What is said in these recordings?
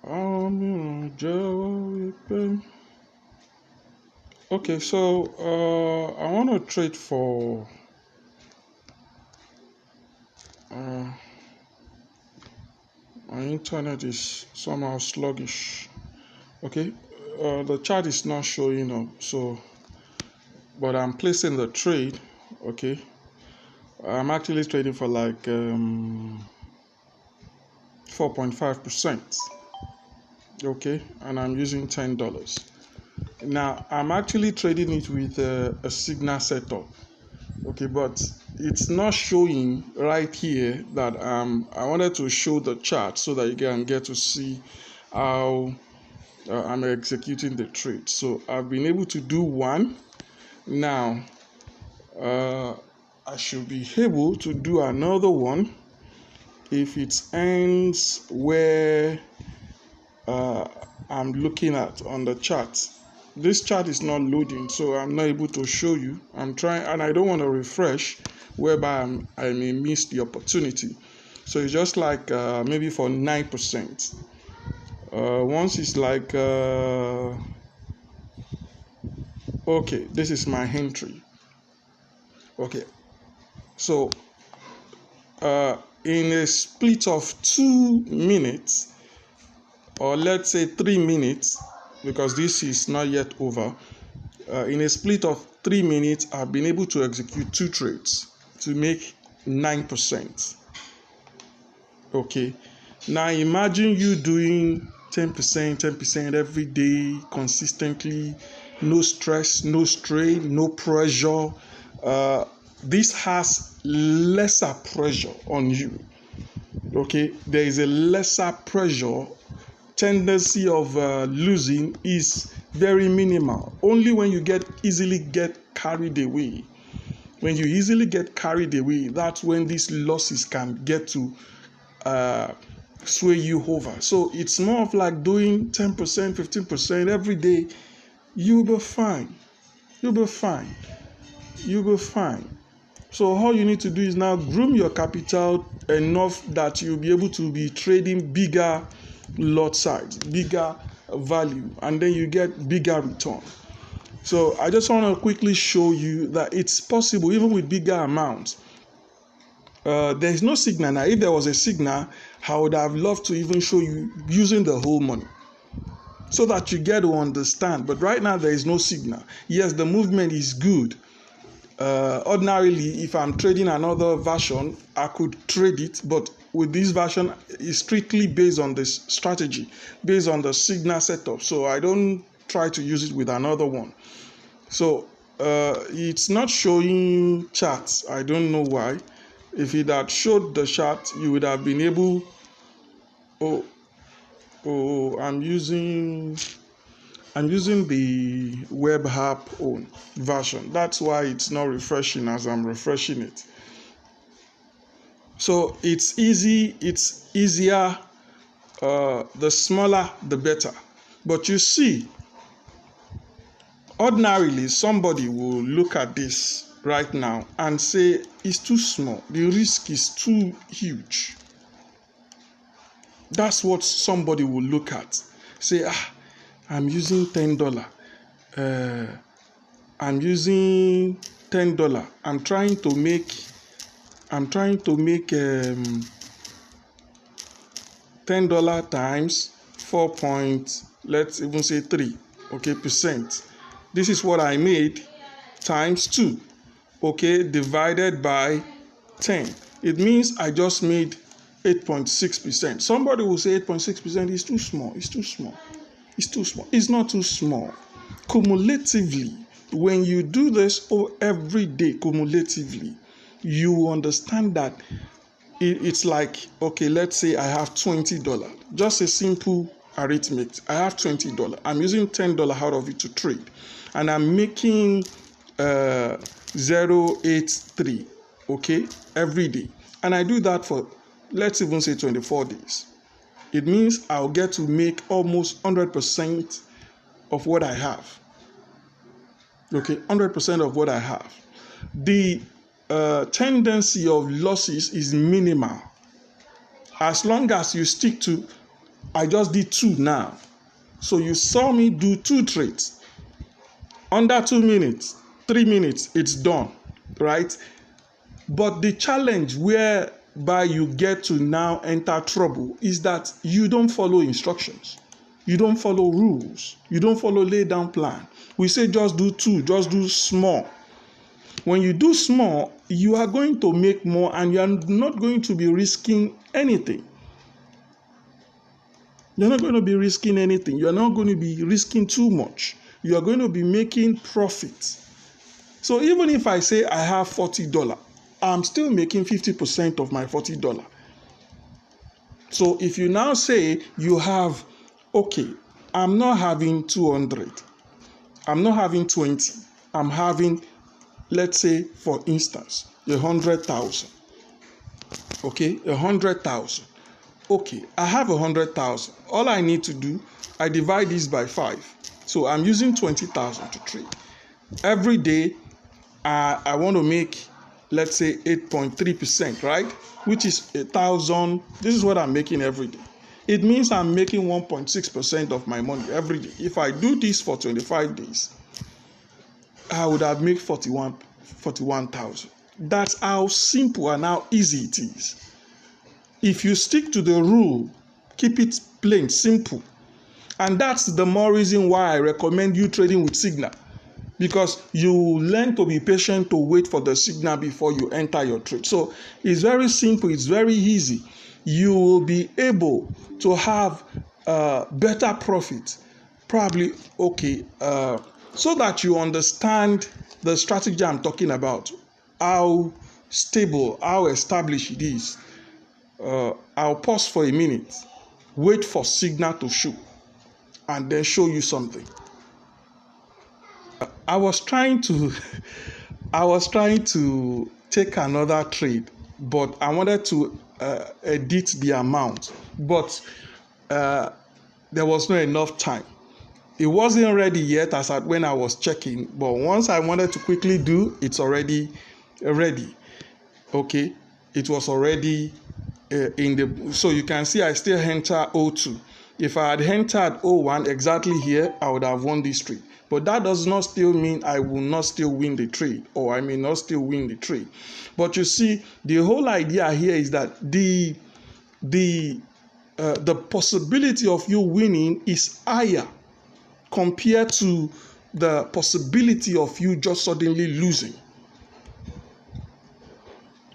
Okay, so I want to trade for my internet is somehow sluggish. Okay, the chart is not showing up, so but I'm placing the trade. Okay, I'm actually trading for like 4.5%. Okay, and I'm using $10. Now I'm actually trading it with a signal setup. Okay, but it's not showing right here that I wanted to show the chart so that you can get to see how I'm executing the trade. So I've been able to do one. Now I should be able to do another one if it ends where I'm looking at on the chart. This chart is not loading, so I'm not able to show you. I'm trying, and I don't want to refresh, whereby I may miss the opportunity. So it's just like maybe for 9%. Once it's like, okay, this is my entry. Okay, so in a split of 2 minutes, or let's say 3 minutes, because this is not yet over, in a split of 3 minutes, I've been able to execute 2 trades to make 9%. Okay, now imagine you doing 10% every day consistently, no stress, no strain, no pressure. This has lesser pressure on you. Okay, there is a lesser pressure. Tendency of losing is very minimal. Only when you easily get carried away. When you easily get carried away, that's when these losses can get to sway you over. So it's more of like doing 10%, 15% every day. You'll be fine. You'll be fine. You'll be fine. So all you need to do is now groom your capital enough that you'll be able to be trading bigger lot size, bigger value, and then you get bigger return. So I just want to quickly show you that it's possible even with bigger amounts. There is no signal now. If there was a signal, I would have loved to even show you using the whole money so that you get to understand. But right now there is no signal. Yes, the movement is good. Ordinarily, if I'm trading another version, I could trade it, but with this version, it's strictly based on this strategy, based on the signal setup. So I don't try to use it with another one. So it's not showing charts. I don't know why. If it had showed the chart, you would have been able. I'm using the web app own version. That's why it's not refreshing as I'm refreshing it. So it's easy, it's easier, the smaller the better. But you see, ordinarily somebody will look at this right now and say it's too small, the risk is too huge. That's what somebody will look at. Say, I'm using $10. I'm using $10. I'm trying to make $10 times 4 let's even say 3, okay, percent. This is what I made times 2, okay, divided by 10. It means I just made 8.6%. Somebody will say 8.6% is too small. It's too small. It's too small. It's not too small. Cumulatively, when you do this every day, cumulatively, you understand that it's like, okay, let's say I have $20. Just a simple arithmetic. I have $20. I'm using $10 out of it to trade. And I'm making 0.83, okay, every day. And I do that for, let's even say 24 days. It means I'll get to make almost 100% of what I have. Okay, 100% of what I have. The tendency of losses is minimal as long as you stick to I just did 2 now. So you saw me do 2 trades. Under 2 minutes, 3 minutes, it's done, right? But the challenge whereby you get to now enter trouble is that you don't follow instructions. You don't follow rules. You don't follow lay down plan. We say just do 2, just do small. When you do small, you are going to make more and you are not going to be risking anything. You're not going to be risking anything. You're not going to be risking too much. You are going to be making profit. So even if I say I have $40, I'm still making 50% of my $40. So if you now say you have, okay, I'm not having 200. I'm not having 20. I'm having, let's say, for instance, 100,000. Okay, 100,000. Okay, I have 100,000. All I need to do, I divide this by 5. So I'm using 20,000 to trade. Every day, I want to make, let's say, 8.3%, right? Which is 1,000. This is what I'm making every day. It means I'm making 1.6% of my money every day. If I do this for 25 days, I would have made 41,000. That's how simple and how easy it is. If you stick to the rule, keep it plain, simple. And that's the more reason why I recommend you trading with signal. Because you learn to be patient to wait for the signal before you enter your trade. So it's very simple, it's very easy. You will be able to have better profit. Probably, okay, so that you understand the strategy I'm talking about, how stable, how established it is. I'll pause for a minute, wait for signal to show, and then show you something. I was trying to take another trade, but I wanted to edit the amount, but there was not enough time. It wasn't ready yet as at when I was checking, but once I wanted to quickly do, it's already ready. Okay, it was already in the, so you can see I still enter 02. If I had entered 01 exactly here, I would have won this trade. But that does not still mean I will not still win the trade, or I may not still win the trade. But you see, the whole idea here is that the possibility of you winning is higher compared to the possibility of you just suddenly losing.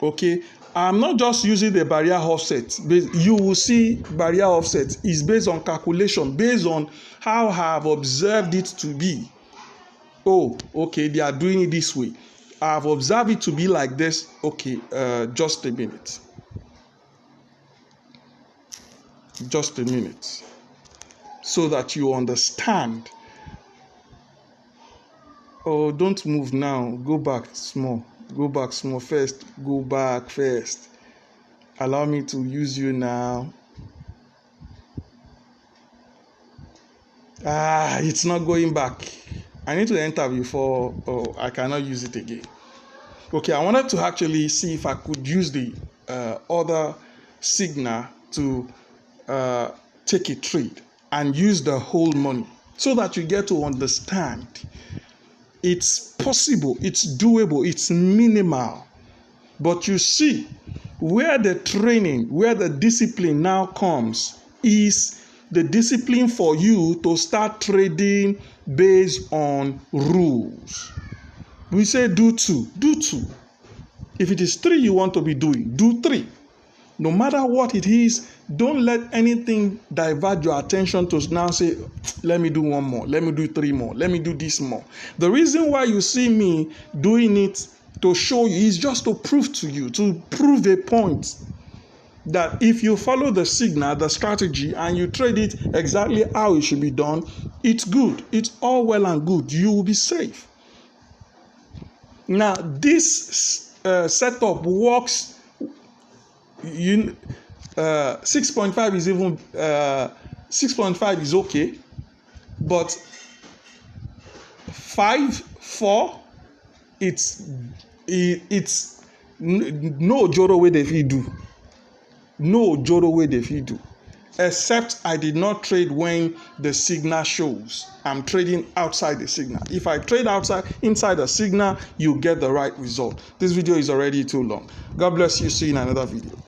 Okay, I'm not just using the barrier offset. You will see barrier offset is based on calculation, based on how I have observed it to be. Oh, okay, they are doing it this way. I have observed it to be like this. Okay, just a minute. Just a minute. So that you understand. Oh, don't move now. Go back small. Go back small first. Go back first. Allow me to use you now. It's not going back. I need to enter before. Oh, I cannot use it again. Okay, I wanted to actually see if I could use the other signal to take a trade and use the whole money so that you get to understand. It's possible, it's doable, it's minimal. But you see, where the training, where the discipline now comes is the discipline for you to start trading based on rules. We say do 2. If it is 3 you want to be doing, do 3. No matter what it is, don't let anything divert your attention to now say, let me do 1 more, let me do 3 more, let me do this more. The reason why you see me doing it to show you is just to prove to you, to prove a point that if you follow the signal, the strategy, and you trade it exactly how it should be done, it's good. It's all well and good. You will be safe. Now, this setup works. 6.5 is even 6.5 is okay, but 5.4 it's no joro way they fit do. No joro way they fit do. except I did not trade when the signal shows. I'm trading outside the signal. If I trade inside the signal, you get the right result. This video is already too long. God bless you. See you in another video.